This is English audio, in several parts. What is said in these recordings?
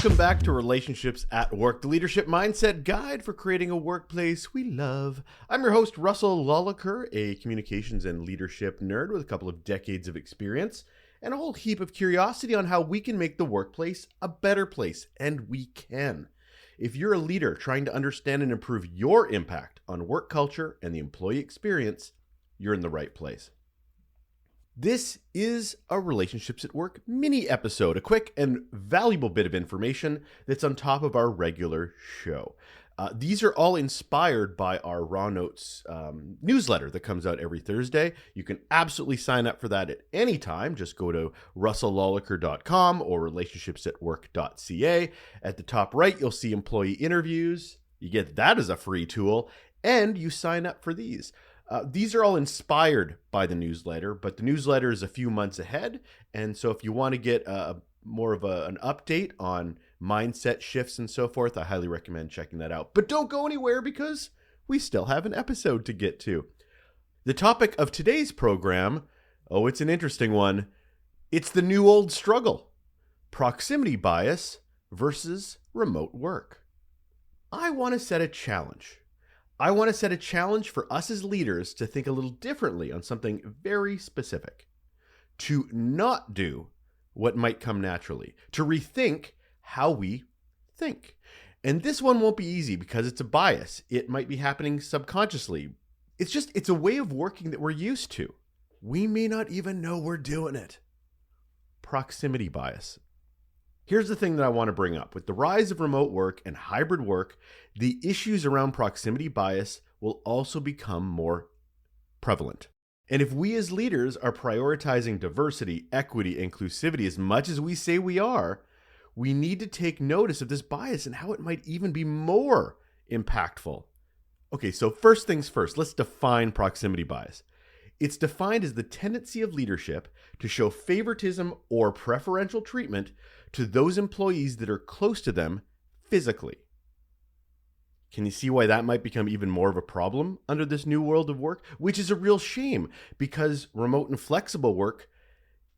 Welcome back to Relationships at Work, the leadership mindset guide for creating a workplace we love. I'm your host, Russel Lolacher, a communications and leadership nerd with a couple of decades of experience and a whole heap of curiosity on how we can make the workplace a better place, and we can. If you're a leader trying to understand and improve your impact on work culture and the employee experience, you're in the right place. This is a Relationships at Work mini episode, a quick and valuable bit of information that's on top of our regular show. These are all inspired by our Raw Notes newsletter that comes out every Thursday. You can absolutely sign up for that at any time. Just go to russellolacher.com or relationshipsatwork.ca. At the top right, you'll see employee interviews. You get that as a free tool, and you sign up for these. These are all inspired by the newsletter, but the newsletter is a few months ahead. And so if you want to get more of an update on mindset shifts and so forth, I highly recommend checking that out. But don't go anywhere because we still have an episode to get to. The topic of today's program, it's an interesting one. It's the new old struggle: proximity bias versus remote work. I want to set a challenge. I want to set a challenge for us as leaders to think a little differently on something very specific. To not do what might come naturally. To rethink how we think. And this one won't be easy because it's a bias. It might be happening subconsciously. It's a way of working that we're used to. We may not even know we're doing it. Proximity bias. Here's the thing that I want to bring up. With the rise of remote work and hybrid work, the issues around proximity bias will also become more prevalent. And if we as leaders are prioritizing diversity, equity, inclusivity as much as we say we are, we need to take notice of this bias and how it might even be more impactful. Okay, so first things first, let's define proximity bias. It's defined as the tendency of leadership to show favoritism or preferential treatment to those employees that are close to them physically. Can you see why that might become even more of a problem under this new world of work? Which is a real shame because remote and flexible work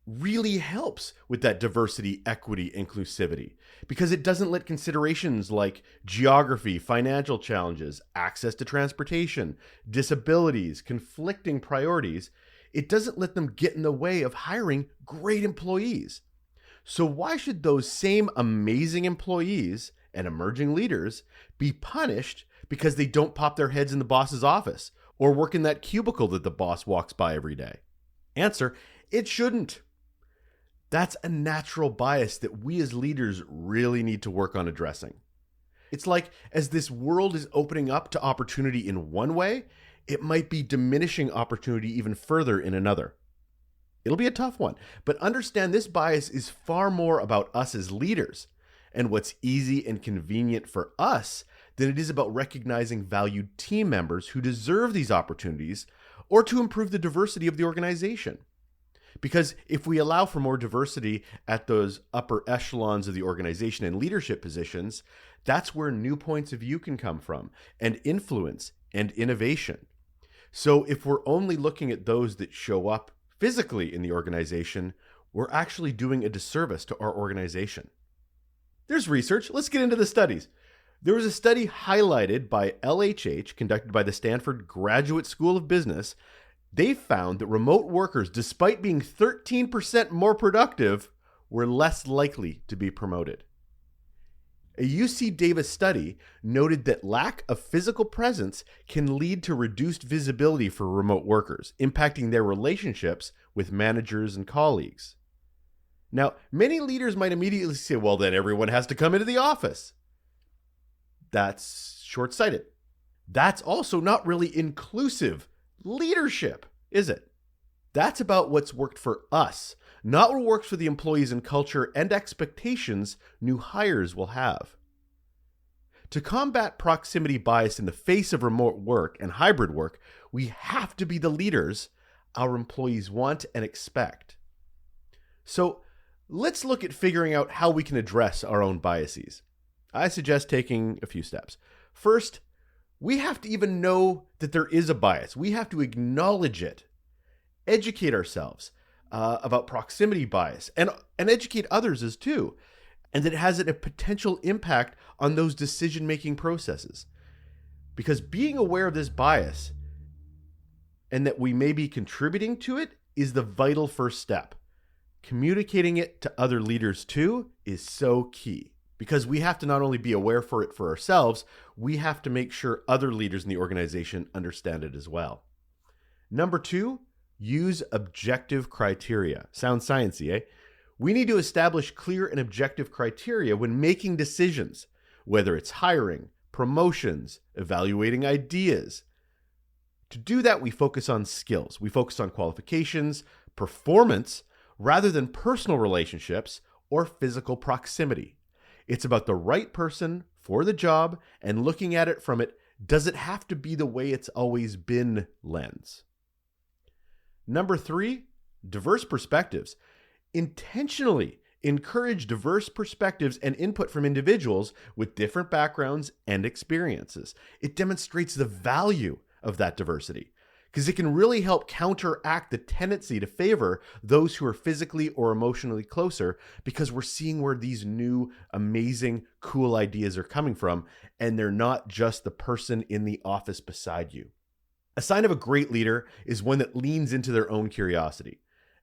really helps with that diversity, equity, inclusivity, because it doesn't let considerations like geography, financial challenges, access to transportation, disabilities, conflicting priorities, it doesn't let them get in the way of hiring great employees. So why should those same amazing employees and emerging leaders be punished because they don't pop their heads in the boss's office or work in that cubicle that the boss walks by every day? Answer: it shouldn't. That's a natural bias that we as leaders really need to work on addressing. It's like as this world is opening up to opportunity in one way, it might be diminishing opportunity even further in another. It'll be a tough one, but understand this bias is far more about us as leaders and what's easy and convenient for us than it is about recognizing valued team members who deserve these opportunities or to improve the diversity of the organization. Because if we allow for more diversity at those upper echelons of the organization and leadership positions, that's where new points of view can come from, and influence and innovation. So if we're only looking at those that show up physically in the organization, we're actually doing a disservice to our organization. There's research. Let's get into the studies. There was a study highlighted by LHH, conducted by the Stanford Graduate School of Business. They found that remote workers, despite being 13% more productive, were less likely to be promoted. A UC Davis study noted that lack of physical presence can lead to reduced visibility for remote workers, impacting their relationships with managers and colleagues. Now, many leaders might immediately say, well, then everyone has to come into the office. That's short-sighted. That's also not really inclusive leadership, is it? That's about what's worked for us, not what works for the employees and culture and expectations new hires will have. To combat proximity bias in the face of remote work and hybrid work, we have to be the leaders our employees want and expect. So let's look at figuring out how we can address our own biases. I suggest taking a few steps. First, we have to even know that there is a bias. We have to acknowledge it, educate ourselves about proximity bias, and educate others as too. and that it has a potential impact on those decision-making processes. Because being aware of this bias and that we may be contributing to it is the vital first step. Communicating it to other leaders too is so key, because we have to not only be aware for it for ourselves, we have to make sure other leaders in the organization understand it as well. Number 2, use objective criteria. Sounds sciencey, eh? We need to establish clear and objective criteria when making decisions, whether it's hiring, promotions, evaluating ideas. To do that, we focus on skills. We focus on qualifications, performance, rather than personal relationships or physical proximity. It's about the right person for the job and looking at it from it, does it have to be the way it's always been lens. Number 3, diverse perspectives. Intentionally encourage diverse perspectives and input from individuals with different backgrounds and experiences. It demonstrates the value of that diversity, because it can really help counteract the tendency to favor those who are physically or emotionally closer, because we're seeing where these new, amazing, cool ideas are coming from, and they're not just the person in the office beside you. A sign of a great leader is one that leans into their own curiosity,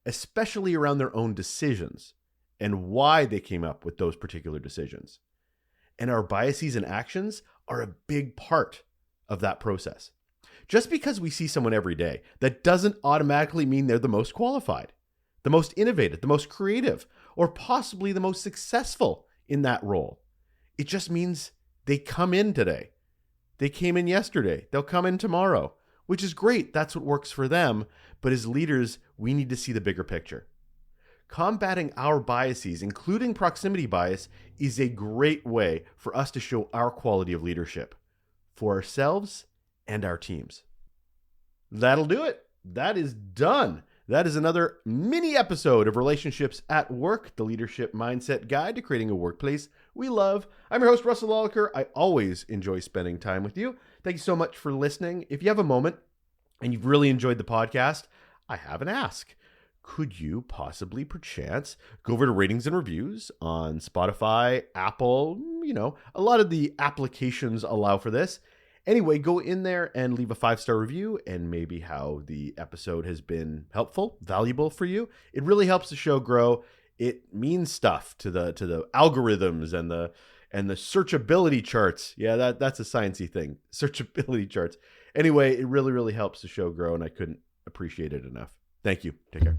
especially around their own decisions and why they came up with those particular decisions. And our biases and actions are a big part of that process. Just because we see someone every day, that doesn't automatically mean they're the most qualified, the most innovative, the most creative, or possibly the most successful in that role. It just means they come in today. They came in yesterday. They'll come in tomorrow, which is great. That's what works for them. But as leaders, we need to see the bigger picture. Combating our biases, including proximity bias, is a great way for us to show our quality of leadership for ourselves and our teams. That'll do it. That is done. That is another mini episode of Relationships at Work, the Leadership Mindset Guide to Creating a Workplace we Love. I'm your host, Russel Lolacher. I always enjoy spending time with you. Thank you so much for listening. If you have a moment and you've really enjoyed the podcast, I have an ask. Could you possibly, perchance, go over to ratings and reviews on Spotify, Apple, a lot of the applications allow for this. Anyway, go in there and leave a 5-star review and maybe how the episode has been helpful, valuable for you. It really helps the show grow. It means stuff to the algorithms and the searchability charts. Yeah, that's a sciencey thing. Searchability charts. Anyway, it really, really helps the show grow, and I couldn't appreciate it enough. Thank you. Take care.